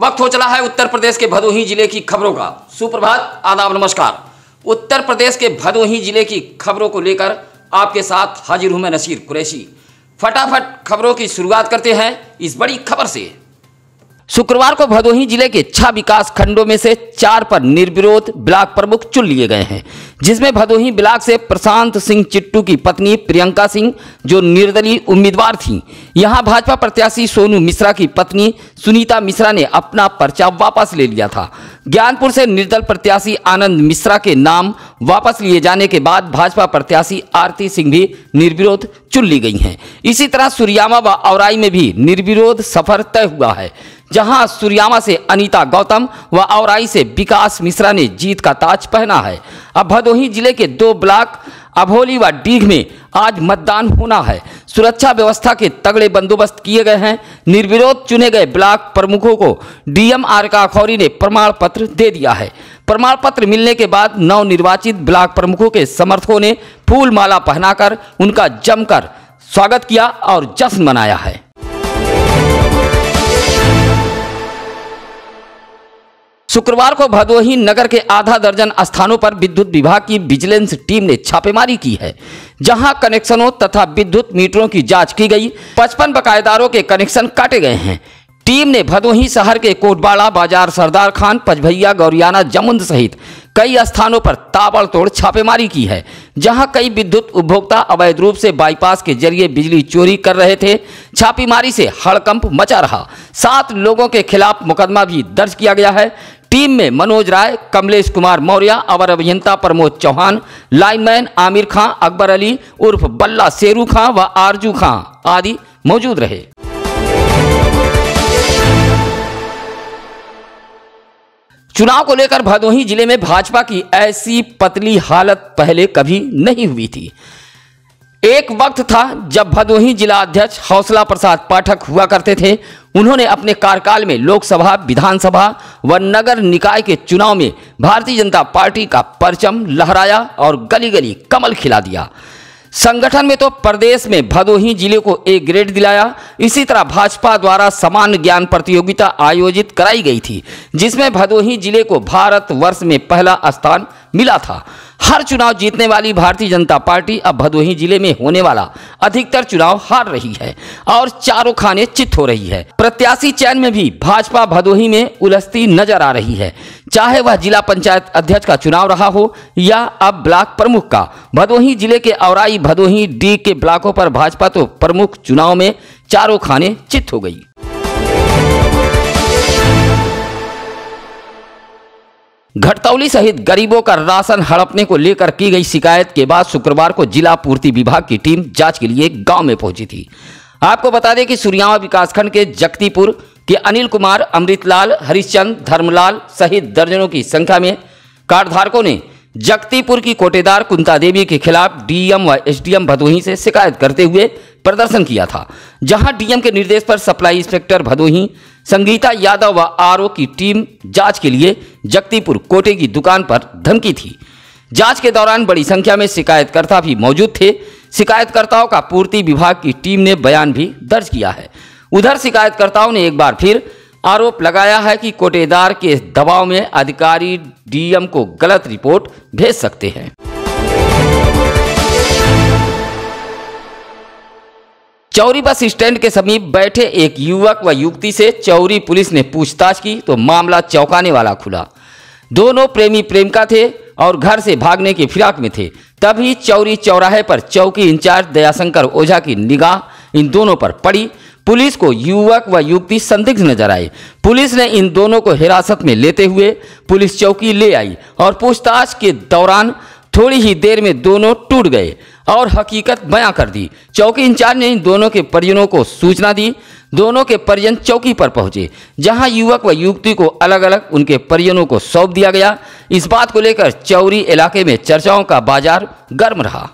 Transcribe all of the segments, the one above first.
वक्त हो चला है उत्तर प्रदेश के भदोही जिले की खबरों का। सुप्रभात, आदाब, नमस्कार। उत्तर प्रदेश के भदोही जिले की खबरों को लेकर आपके साथ हाजिर हूं मैं नसीर कुरैशी। फटाफट खबरों की शुरुआत करते हैं इस बड़ी खबर से। शुक्रवार को भदोही जिले के 6 विकास खंडों में से 4 पर निर्विरोध ब्लॉक प्रमुख चुन लिए गए हैं, जिसमें भदोही ब्लॉक से प्रशांत सिंह चिट्टू की पत्नी प्रियंका सिंह जो निर्दलीय उम्मीदवार थीं। यहां भाजपा प्रत्याशी सोनू मिश्रा की पत्नी सुनीता मिश्रा ने अपना पर्चा वापस ले लिया था। ज्ञानपुर से निर्दल प्रत्याशी आनंद मिश्रा के नाम वापस लिए जाने के बाद भाजपा प्रत्याशी आरती सिंह भी निर्विरोध चुन ली गई हैं। इसी तरह सुरियामा व औराई में भी निर्विरोध सफर तय हुआ है, जहां सुरियामा से अनीता गौतम व औराई से विकास मिश्रा ने जीत का ताज पहना है। अब भदोही जिले के 2 ब्लॉक अभोली व डीग में आज मतदान होना है। सुरक्षा व्यवस्था के तगड़े बंदोबस्त किए गए हैं। निर्विरोध चुने गए ब्लॉक प्रमुखों को डीएम आर काखौरी ने प्रमाण पत्र दे दिया है। प्रमाण पत्र मिलने के बाद नवनिर्वाचित ब्लॉक प्रमुखों के समर्थकों ने फूल माला पहनाकर उनका जमकर स्वागत किया और जश्न मनाया है। शुक्रवार को भदोही नगर के आधा दर्जन स्थानों पर विद्युत विभाग की विजिलेंस टीम ने छापेमारी की है, जहां कनेक्शनों तथा विद्युत मीटरों की जांच की गई। 55 बकायेदारों के कनेक्शन काटे गए हैं। टीम ने भदोही शहर के कोटबाड़ा बाजार, सरदार खान, पचभैया, गौरियाना, जमुंद सहित कई स्थानों पर ताबड़तोड़ छापेमारी की है, जहां कई विद्युत उपभोक्ता अवैध रूप से बाईपास के जरिए बिजली चोरी कर रहे थे। छापेमारी से हड़कंप मचा रहा। 7 लोगों के खिलाफ मुकदमा भी दर्ज किया गया है। टीम में मनोज राय, कमलेश कुमार मौर्य, अवर अभियंता प्रमोद चौहान, लाइनमैन आमिर खां, अकबर अली उर्फ बल्ला शेरू खां व आरजू खां आदि मौजूद रहे। चुनाव को लेकर भदोही जिले में भाजपा की ऐसी पतली हालत पहले कभी नहीं हुई थी। एक वक्त था जब भदोही जिला अध्यक्ष हौसला प्रसाद पाठक हुआ करते थे। उन्होंने अपने कार्यकाल में लोकसभा, विधानसभा व नगर निकाय के चुनाव में भारतीय जनता पार्टी का परचम लहराया और गली गली कमल खिला दिया। संगठन में तो प्रदेश में भदोही जिले को A ग्रेड दिलाया। इसी तरह भाजपा द्वारा समान ज्ञान प्रतियोगिता आयोजित कराई गई थी, जिसमें भदोही जिले को भारतवर्ष में पहला स्थान मिला था। हर चुनाव जीतने वाली भारतीय जनता पार्टी अब भदोही जिले में होने वाला अधिकतर चुनाव हार रही है और चारों खाने चित हो रही है। प्रत्याशी चयन में भी भाजपा भदोही में उलझती नजर आ रही है, चाहे वह जिला पंचायत अध्यक्ष का चुनाव रहा हो या अब ब्लॉक प्रमुख का। भदोही जिले के औराई, भदोही डी के ब्लॉकों पर भाजपा तो प्रमुख चुनाव में चारों खाने चित हो गई। घटतौली सहित गरीबों का राशन हड़पने को लेकर की गई शिकायत के बाद शुक्रवार को जिला पूर्ति विभाग की टीम जांच के लिए गांव में पहुंची थी। आपको बता दें कि सुरियामा विकासखंड के जगतीपुर के अनिल कुमार, अमृतलाल, हरिश्चंद, धर्मलाल सहित दर्जनों की संख्या में कार्डधारकों ने जगतीपुर की कोटेदार कुंता देवी के खिलाफ डीएम व एसडीएम भदोही से शिकायत करते हुए प्रदर्शन किया था, जहां डीएम के निर्देश पर सप्लाई इंस्पेक्टर भदोही संगीता यादव व आरओ की टीम जांच के लिए जगतीपुर कोटे की दुकान पर धमकी थी। जांच के दौरान बड़ी संख्या में शिकायतकर्ता भी मौजूद थे। शिकायतकर्ताओं का पूर्ति विभाग की टीम ने बयान भी दर्ज किया है। उधर शिकायतकर्ताओं ने एक बार फिर आरोप लगाया है कि कोटेदार के दबाव में अधिकारी डीएम को गलत रिपोर्ट भेज सकते हैं। चौरी बस स्टैंड के समीप बैठे एक युवक व युवती से चौरी पुलिस ने पूछताछ की तो मामला चौंकाने वाला खुला। दोनों प्रेमी प्रेमिका थे और घर से भागने की फिराक में थे। तभी चौरी चौराहे पर चौकी इंचार्ज दयाशंकर ओझा की निगाह इन दोनों पर पड़ी। पुलिस को युवक व युवती संदिग्ध नजर आए। पुलिस ने इन दोनों को हिरासत में लेते हुए पुलिस चौकी ले आई और पूछताछ के दौरान थोड़ी ही देर में दोनों टूट गए और हकीकत बयां कर दी। चौकी इंचार्ज ने इन दोनों के परिजनों को सूचना दी। दोनों के परिजन चौकी पर पहुंचे, जहां युवक व युवती को अलग अलग उनके परिजनों को सौंप दिया गया। इस बात को लेकर चौरी इलाके में चर्चाओं का बाजार गर्म रहा।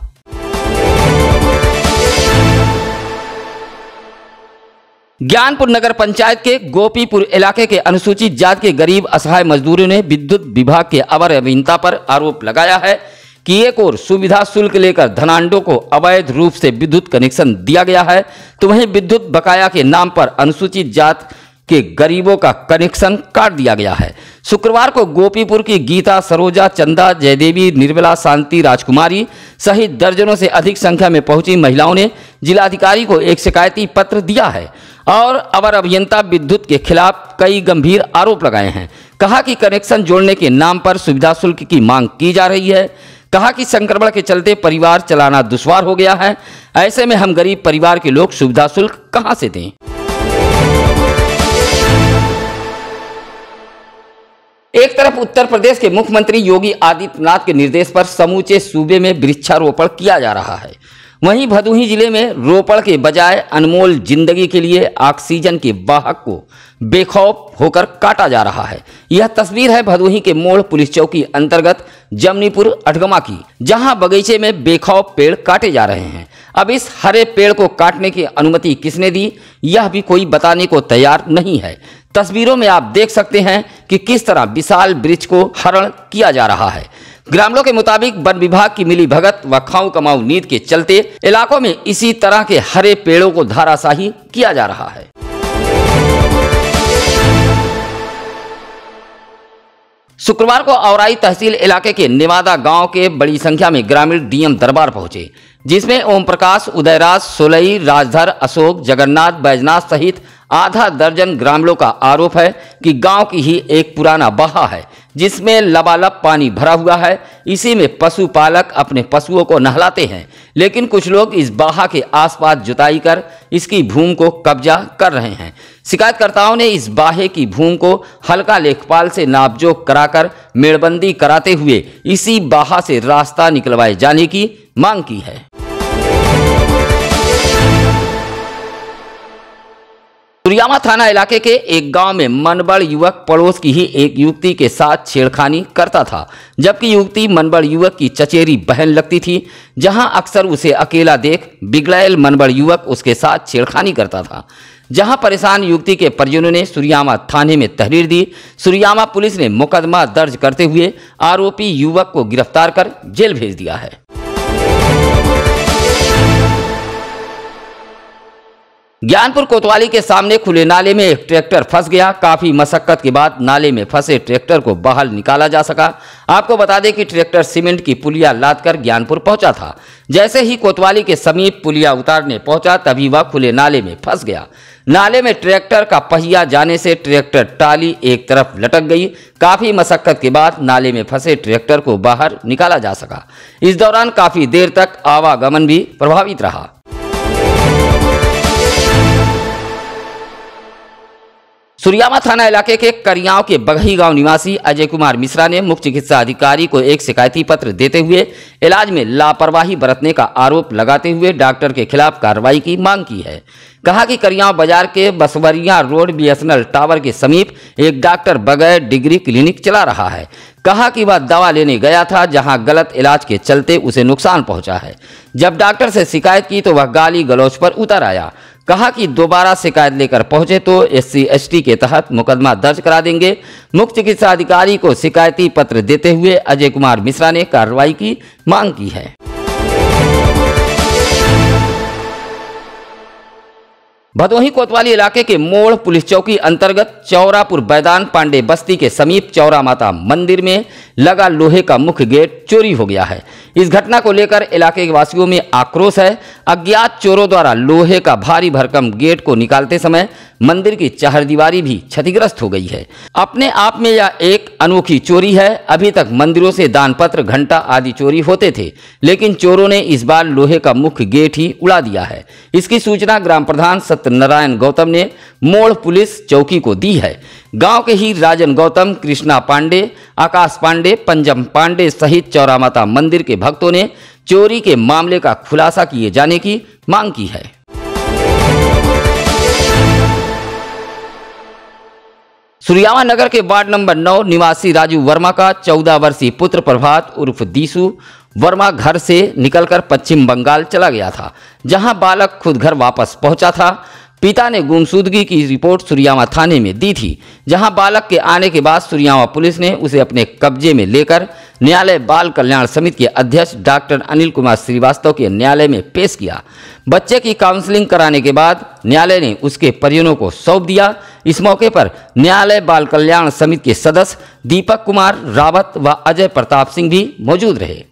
ज्ञानपुर नगर पंचायत के गोपीपुर इलाके के अनुसूचित जाति के गरीब असहाय मजदूरों ने विद्युत विभाग के अवर अभियंता पर आरोप लगाया है कि एक और सुविधा शुल्क लेकर धनाढ्यों को अवैध रूप से विद्युत कनेक्शन दिया गया है, तो वहीं विद्युत बकाया के नाम पर अनुसूचित जाति के गरीबों का कनेक्शन काट दिया गया है। शुक्रवार को गोपीपुर की गीता, सरोजा, चंदा, जयदेवी, निर्मला, शांति, राजकुमारी सहित दर्जनों से अधिक संख्या में पहुंची महिलाओं ने जिलाधिकारी को एक शिकायती पत्र दिया है और अवर अभियंता विद्युत के खिलाफ कई गंभीर आरोप लगाए हैं। कहा कि कनेक्शन जोड़ने के नाम पर सुविधा शुल्क की मांग की जा रही है। कहा कि संक्रमण के चलते परिवार चलाना दुश्वार हो गया है। ऐसे में हम गरीब परिवार के लोग सुविधा शुल्क कहां से दें। एक तरफ उत्तर प्रदेश के मुख्यमंत्री योगी आदित्यनाथ के निर्देश पर समूचे सूबे में वृक्षारोपण किया जा रहा है, वहीं भदोही जिले में रोपण के बजाय अनमोल जिंदगी के लिए ऑक्सीजन के वाहक को बेखौफ होकर काटा जा रहा है। यह तस्वीर है भदोही के मोड़ पुलिस चौकी अंतर्गत जमनीपुर अठगमा की, जहां बगीचे में बेखौफ पेड़ काटे जा रहे हैं। अब इस हरे पेड़ को काटने की अनुमति किसने दी, यह भी कोई बताने को तैयार नहीं है। तस्वीरों में आप देख सकते हैं कि किस तरह विशाल वृक्ष को हरण किया जा रहा है। ग्रामीणों के मुताबिक वन विभाग की मिली भगत व खाऊ कमाऊ नीति के चलते इलाकों में इसी तरह के हरे पेड़ों को धाराशाही किया जा रहा है। शुक्रवार को औराई तहसील इलाके के नेवादा गांव के बड़ी संख्या में ग्रामीण डीएम दरबार पहुंचे, जिसमें ओम प्रकाश, उदयराज, सोलई, राजधर, अशोक, जगन्नाथ, बैजनाथ सहित आधा दर्जन ग्रामीणों का आरोप है कि गांव की ही एक पुराना बाहा है जिसमें लबालब पानी भरा हुआ है। इसी में पशुपालक अपने पशुओं को नहलाते हैं, लेकिन कुछ लोग इस बाहा के आसपास जुताई कर इसकी भूमि को कब्जा कर रहे हैं। शिकायतकर्ताओं ने इस बाहे की भूमि को हल्का लेखपाल से नापजोक कराकर मेड़बंदी कराते हुए इसी बाहा से रास्ता निकलवाए जाने की मांग की है। सुरियामा थाना इलाके के एक गांव में मनबड़ युवक पड़ोस की ही एक युवती के साथ छेड़खानी करता था, जबकि युवती मनबड़ युवक की चचेरी बहन लगती थी। जहां अक्सर उसे अकेला देख बिगड़ैल मनबड़ युवक उसके साथ छेड़खानी करता था। जहां परेशान युवती के परिजनों ने सुरियामा थाने में तहरीर दी। सुरियामा पुलिस ने मुकदमा दर्ज करते हुए आरोपी युवक को गिरफ्तार कर जेल भेज दिया है। ज्ञानपुर कोतवाली के सामने खुले नाले में एक ट्रैक्टर फंस गया। काफी मशक्कत के बाद नाले में फंसे ट्रैक्टर को बाहर निकाला जा सका। आपको बता दें कि ट्रैक्टर सीमेंट की पुलिया लादकर ज्ञानपुर पहुंचा था। जैसे ही कोतवाली के समीप पुलिया उतारने पहुंचा तभी वह खुले नाले में फंस गया। नाले में ट्रैक्टर का पहिया जाने से ट्रैक्टर टाली एक तरफ लटक गई। काफी मशक्कत के बाद नाले में फंसे ट्रैक्टर को बाहर निकाला जा सका। इस दौरान काफी देर तक आवागमन भी प्रभावित रहा। सुरियामा थाना इलाके के करियाव के बगही गांव निवासी अजय कुमार मिश्रा ने मुख्य चिकित्सा अधिकारी को एक शिकायती पत्र देते हुए इलाज में लापरवाही बरतने का आरोप लगाते हुए डॉक्टर के खिलाफ कार्रवाई की मांग की है। कहा कि करियाव बाजार के बसवरिया रोड बीएसएनएल टावर के समीप एक डॉक्टर बगैर डिग्री क्लिनिक चला रहा है। कहा कि वह दवा लेने गया था, जहां गलत इलाज के चलते उसे नुकसान पहुंचा है। जब डॉक्टर से शिकायत की तो वह गाली गलौज पर उतर आया। कहा कि दोबारा शिकायत लेकर पहुंचे तो SC/ST के तहत मुकदमा दर्ज करा देंगे। मुख्य चिकित्सा अधिकारी को शिकायती पत्र देते हुए अजय कुमार मिश्रा ने कार्रवाई की मांग की है। भदोही कोतवाली इलाके के मोड़ पुलिस चौकी अंतर्गत चौरापुर बैदान पांडे बस्ती के समीप चौरा माता मंदिर में लगा लोहे का मुख्य गेट चोरी हो गया है। इस घटना को लेकर इलाके के वासियों में आक्रोश है। अज्ञात चोरों द्वारा लोहे का भारी भरकम गेट को निकालते समय मंदिर की चहारदीवारी भी क्षतिग्रस्त हो गई है। अपने आप में यह एक अनोखी चोरी है। अभी तक मंदिरों से दानपत्र, घंटा आदि चोरी होते थे, लेकिन चोरों ने इस बार लोहे का मुख्य गेट ही उड़ा दिया है। इसकी सूचना ग्राम प्रधान सत्यनारायण गौतम ने मोड़ पुलिस चौकी को दी है। गांव के ही राजन गौतम, कृष्णा पांडे, आकाश पांडे, पंजम पांडे सहित चौरा माता मंदिर के भक्तों ने चोरी के मामले का खुलासा किए जाने की मांग की है। सुरियामा नगर के वार्ड नंबर 9 निवासी राजू वर्मा का 14 वर्षीय पुत्र प्रभात उर्फ दीसू वर्मा घर से निकलकर पश्चिम बंगाल चला गया था, जहां बालक खुद घर वापस पहुंचा था। पिता ने गुमशुदगी की रिपोर्ट सुरियामा थाने में दी थी, जहां बालक के आने के बाद सुरियामा पुलिस ने उसे अपने कब्जे में लेकर न्यायालय बाल कल्याण समिति के अध्यक्ष डॉक्टर अनिल कुमार श्रीवास्तव के न्यायालय में पेश किया। बच्चे की काउंसलिंग कराने के बाद न्यायालय ने उसके परिजनों को सौंप दिया। इस मौके पर न्यायालय बाल कल्याण समिति के सदस्य दीपक कुमार रावत व अजय प्रताप सिंह भी मौजूद रहे।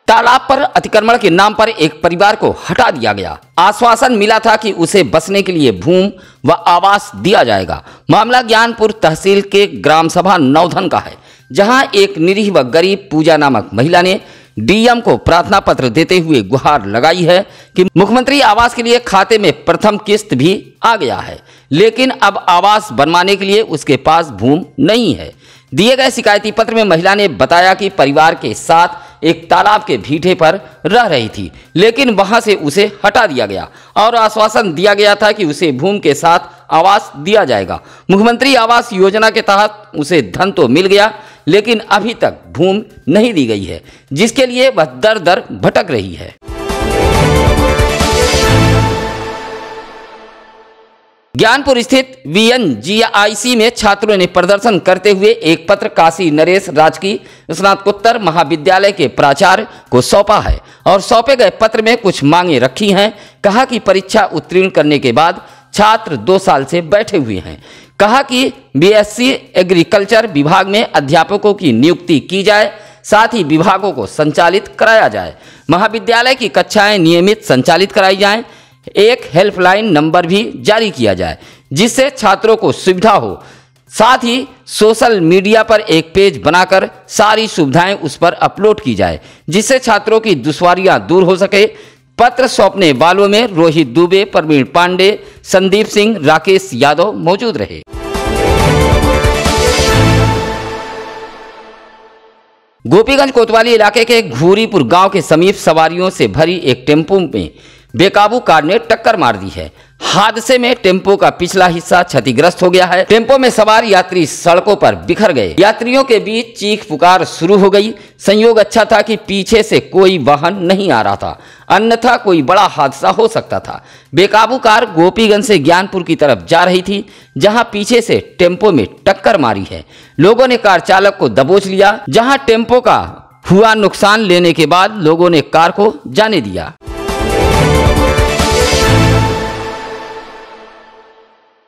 तालाब पर अतिक्रमण के नाम पर एक परिवार को हटा दिया गया। आश्वासन मिला था कि उसे बसने के लिए भूमि व आवास दिया जाएगा। मामला ज्ञानपुर तहसील के ग्राम सभा नौधन का है, जहां एक निरीह व गरीब पूजा नामक महिला ने डीएम को प्रार्थना पत्र देते हुए गुहार लगाई है कि मुख्यमंत्री आवास के लिए खाते में प्रथम किस्त भी आ गया है, लेकिन अब आवास बनवाने के लिए उसके पास भूमि नहीं है। दिए गए शिकायती पत्र में महिला ने बताया कि परिवार के साथ एक तालाब के भीटे पर रह रही थी, लेकिन वहां से उसे हटा दिया गया और आश्वासन दिया गया था कि उसे भूमि के साथ आवास दिया जाएगा। मुख्यमंत्री आवास योजना के तहत उसे धन तो मिल गया, लेकिन अभी तक भूमि नहीं दी गई है, जिसके लिए वह दर दर भटक रही है। ज्ञानपुर स्थित VNGIC में छात्रों ने प्रदर्शन करते हुए एक पत्र काशी नरेश राजकीय स्नातकोत्तर महाविद्यालय के प्राचार्य को सौंपा है और सौंपे गए पत्र में कुछ मांगे रखी हैं। कहा कि परीक्षा उत्तीर्ण करने के बाद छात्र 2 साल से बैठे हुए हैं। कहा कि BSc एग्रीकल्चर विभाग में अध्यापकों की नियुक्ति की जाए, साथ ही विभागों को संचालित कराया जाए। महाविद्यालय की कक्षाएं नियमित संचालित कराई जाएं। एक हेल्पलाइन नंबर भी जारी किया जाए, जिससे छात्रों को सुविधा हो। साथ ही सोशल मीडिया पर एक पेज बनाकर सारी सुविधाएं उस पर अपलोड की जाए, जिससे छात्रों की दुश्वारियां दूर हो सके। पत्र सौंपने वालों में रोहित दुबे, प्रवीण पांडे, संदीप सिंह, राकेश यादव मौजूद रहे। गोपीगंज कोतवाली इलाके के घूरीपुर गांव के समीप सवारियों से भरी एक टेम्पो में बेकाबू कार ने टक्कर मार दी है। हादसे में टेम्पो का पिछला हिस्सा क्षतिग्रस्त हो गया है। टेम्पो में सवार यात्री सड़कों पर बिखर गए। यात्रियों के बीच चीख पुकार शुरू हो गई। संयोग अच्छा था कि पीछे से कोई वाहन नहीं आ रहा था, अन्यथा कोई बड़ा हादसा हो सकता था। बेकाबू कार गोपीगंज से ज्ञानपुर की तरफ जा रही थी, जहां पीछे से टेम्पो में टक्कर मारी है। लोगों ने कार चालक को दबोच लिया। जहां टेम्पो का हुआ नुकसान लेने के बाद लोगों ने कार को जाने दिया।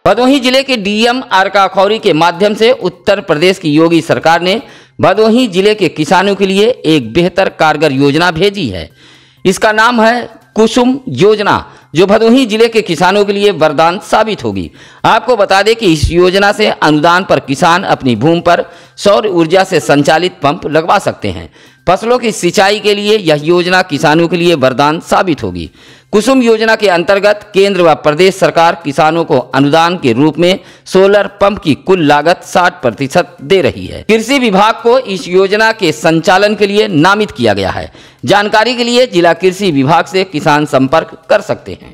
भदोही जिले के डीएम आरका खौरी के माध्यम से उत्तर प्रदेश की योगी सरकार ने भदोही जिले के किसानों के लिए एक बेहतर कारगर योजना भेजी है। इसका नाम है कुसुम योजना, जो भदोही जिले के किसानों के लिए वरदान साबित होगी। आपको बता दें कि इस योजना से अनुदान पर किसान अपनी भूमि पर सौर ऊर्जा से संचालित पंप लगवा सकते हैं। फसलों की सिंचाई के लिए यह योजना किसानों के लिए वरदान साबित होगी। कुसुम योजना के अंतर्गत केंद्र व प्रदेश सरकार किसानों को अनुदान के रूप में सोलर पंप की कुल लागत 60% दे रही है। कृषि विभाग को इस योजना के संचालन के लिए नामित किया गया है। जानकारी के लिए जिला कृषि विभाग से किसान संपर्क कर सकते हैं।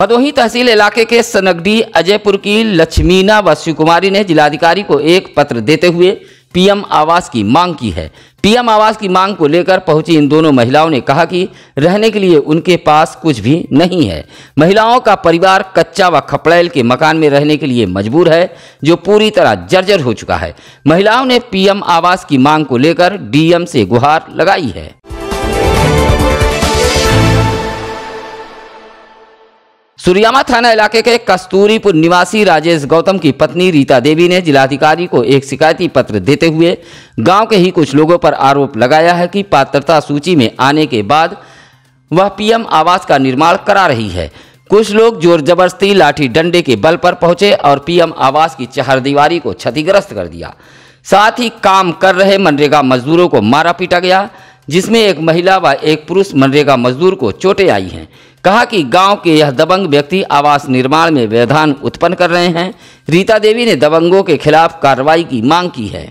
भदोही तहसील इलाके के सनगडी अजयपुर की लक्ष्मीना व शिवकुमारी ने जिलाधिकारी को एक पत्र देते हुए पीएम आवास की मांग की है। पीएम आवास की मांग को लेकर पहुंची इन दोनों महिलाओं ने कहा कि रहने के लिए उनके पास कुछ भी नहीं है। महिलाओं का परिवार कच्चा व खपड़ैल के मकान में रहने के लिए मजबूर है, जो पूरी तरह जर्जर हो चुका है। महिलाओं ने पीएम आवास की मांग को लेकर डीएम से गुहार लगाई है। सुरियामा थाना इलाके के कस्तूरीपुर निवासी राजेश गौतम की पत्नी रीता देवी ने जिलाधिकारी को एक शिकायती पत्र देते हुए गांव के ही कुछ लोगों पर आरोप लगाया है कि पात्रता सूची में आने के बाद वह पीएम आवास का निर्माण करा रही है। कुछ लोग जोर जबरदस्ती लाठी डंडे के बल पर पहुंचे और पीएम आवास की चहारदीवारी को क्षतिग्रस्त कर दिया। साथ ही काम कर रहे मनरेगा मजदूरों को मारा पीटा गया, जिसमें एक महिला व एक पुरुष मनरेगा मजदूर को चोटें आई हैं। कहा कि गांव के यह दबंग व्यक्ति आवास निर्माण में व्यवधान उत्पन्न कर रहे हैं। रीता देवी ने दबंगों के खिलाफ कार्रवाई की मांग की है।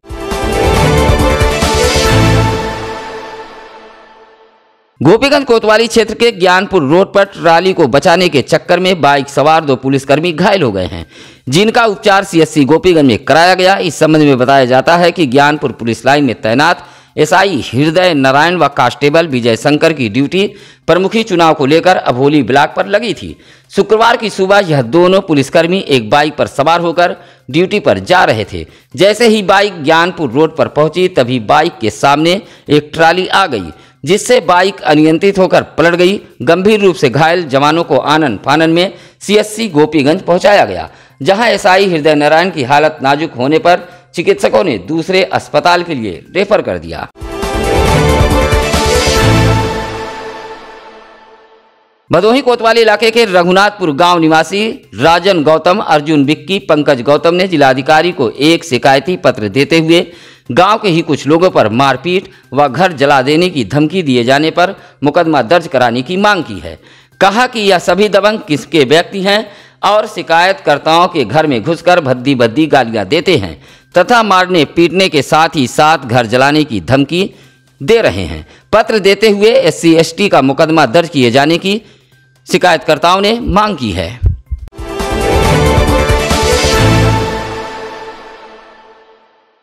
गोपीगंज कोतवाली क्षेत्र के ज्ञानपुर रोड पर ट्राली को बचाने के चक्कर में बाइक सवार 2 पुलिसकर्मी घायल हो गए हैं, जिनका उपचार सीएससी गोपीगंज में कराया गया। इस संबंध में बताया जाता है कि ज्ञानपुर पुलिस लाइन में तैनात एसआई हृदय नारायण व कांस्टेबल विजय शंकर की ड्यूटी प्रमुखी चुनाव को लेकर अभोली ब्लॉक पर लगी थी। शुक्रवार की सुबह यह दोनों पुलिसकर्मी एक बाइक पर सवार होकर ड्यूटी पर जा रहे थे। जैसे ही बाइक ज्ञानपुर रोड पर पहुंची तभी बाइक के सामने एक ट्राली आ गई, जिससे बाइक अनियंत्रित होकर पलट गई। गंभीर रूप से घायल जवानों को आनन फानन में सीएससी गोपीगंज पहुंचाया गया, जहां एसआई हृदय नारायण की हालत नाजुक होने पर चिकित्सकों ने दूसरे अस्पताल के लिए रेफर कर दिया। भदोही कोतवाली इलाके के रघुनाथपुर गांव निवासी राजन गौतम, अर्जुन बिक्की, पंकज गौतम ने जिलाधिकारी को एक शिकायती पत्र देते हुए गांव के ही कुछ लोगों पर मारपीट व घर जला देने की धमकी दिए जाने पर मुकदमा दर्ज कराने की मांग की है। कहा कि यह सभी दबंग किसके व्यक्ति हैं और शिकायतकर्ताओं के घर में घुसकर भद्दी भद्दी गालियां देते हैं तथा मारने पीटने के साथ ही साथ घर जलाने की धमकी दे रहे हैं। पत्र देते हुए SC/ST का मुकदमा दर्ज किए जाने की शिकायतकर्ताओं ने मांग की है।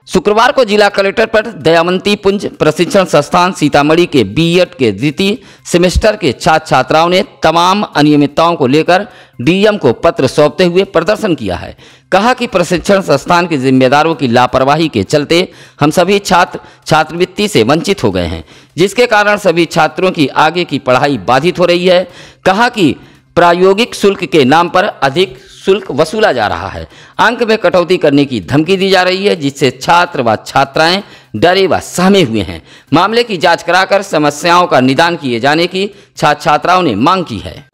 शुक्रवार को जिला कलेक्टर पर दयावंती पुंज प्रशिक्षण संस्थान सीतामढ़ी के बीएड के द्वितीय सेमेस्टर के छात्र छात्राओं ने तमाम अनियमितताओं को लेकर डीएम को पत्र सौंपते हुए प्रदर्शन किया है। कहा कि प्रशिक्षण संस्थान के जिम्मेदारों की लापरवाही के चलते हम सभी छात्र छात्रवृत्ति से वंचित हो गए हैं, जिसके कारण सभी छात्रों की आगे की पढ़ाई बाधित हो रही है। कहा कि प्रायोगिक शुल्क के नाम पर अधिक शुल्क वसूला जा रहा है, अंक में कटौती करने की धमकी दी जा रही है, जिससे छात्र व छात्राएं डरे व सहमे हुए हैं। मामले की जांच कराकर समस्याओं का निदान किए जाने की छात्र छात्राओं ने मांग की है।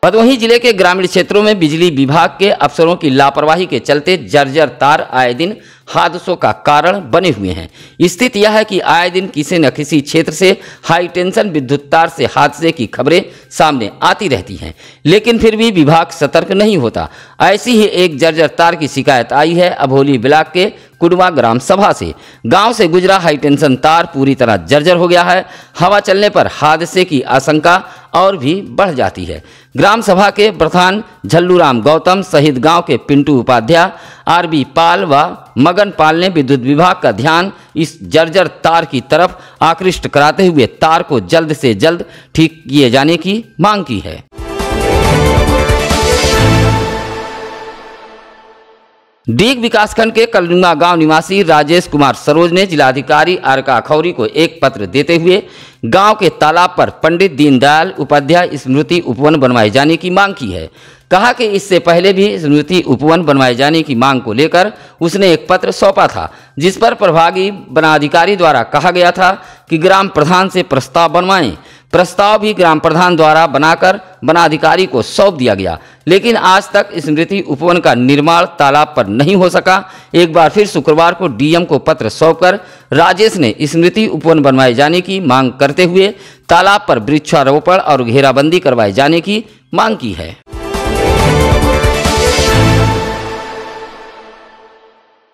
भदोही जिले के ग्रामीण क्षेत्रों में बिजली विभाग के अफसरों की लापरवाही के चलते जर्जर तार आए दिन हादसों का कारण बने हुए हैं। स्थिति यह है कि आए दिन किसी न किसी क्षेत्र से हाई टेंशन विद्युत तार से हादसे की खबरें सामने आती रहती हैं, लेकिन फिर भी विभाग सतर्क नहीं होता। ऐसी ही एक जर्जर तार की शिकायत आई है अभोली ब्लॉक के कुडवा ग्राम सभा से। गांव से गुजरा हाई टेंशन तार पूरी तरह जर्जर हो गया है। हवा चलने पर हादसे की आशंका और भी बढ़ जाती है। ग्राम सभा के प्रधान झल्लूराम गौतम सहित गांव के पिंटू उपाध्याय, आरबी पाल व मगन पाल ने विद्युत विभाग का ध्यान इस जर्जर तार की तरफ आकृष्ट कराते हुए तार को जल्द से जल्द ठीक किए जाने की मांग की है। डीग विकासखंड के कलडुंगा गांव निवासी राजेश कुमार सरोज ने जिलाधिकारी आरका खौरी को एक पत्र देते हुए गांव के तालाब पर पंडित दीनदयाल उपाध्याय स्मृति उपवन बनवाए जाने की मांग की है। कहा कि इससे पहले भी स्मृति उपवन बनवाए जाने की मांग को लेकर उसने एक पत्र सौंपा था, जिस पर प्रभागी वनाधिकारी द्वारा कहा गया था कि ग्राम प्रधान से प्रस्ताव बनवाएं। प्रस्ताव भी ग्राम प्रधान द्वारा बनाकर वनाधिकारी को सौंप दिया गया, लेकिन आज तक स्मृति उपवन का निर्माण तालाब पर नहीं हो सका। एक बार फिर शुक्रवार को डीएम को पत्र सौंपकर राजेश ने स्मृति उपवन बनवाए जाने की मांग करते हुए तालाब पर वृक्षारोपण और घेराबंदी करवाए जाने की मांग की है।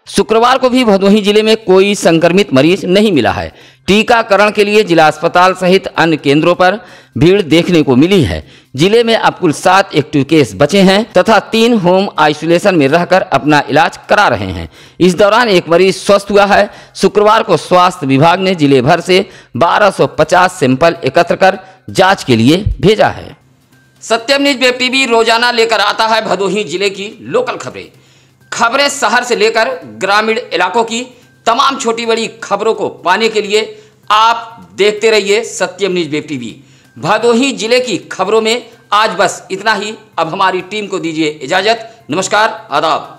शुक्रवार को भी भदोही जिले में कोई संक्रमित मरीज नहीं मिला है। टीकाकरण के लिए जिला अस्पताल सहित अन्य केंद्रों पर भीड़ देखने को मिली है। जिले में अब कुल 7 एक्टिव केस बचे हैं तथा 3 होम आइसोलेशन में रहकर अपना इलाज करा रहे हैं। इस दौरान एक मरीज स्वस्थ हुआ है। शुक्रवार को स्वास्थ्य विभाग ने जिले भर से 1250 सैंपल एकत्र कर जांच के लिए भेजा है। सत्यम न्यूज वेब टीवी रोजाना लेकर आता है भदोही जिले की लोकल खबरें शहर से लेकर ग्रामीण इलाकों की तमाम छोटी बड़ी खबरों को पाने के लिए आप देखते रहिए सत्यम न्यूज वेब टीवी। भदोही जिले की खबरों में आज बस इतना ही। अब हमारी टीम को दीजिए इजाजत। नमस्कार, आदाब।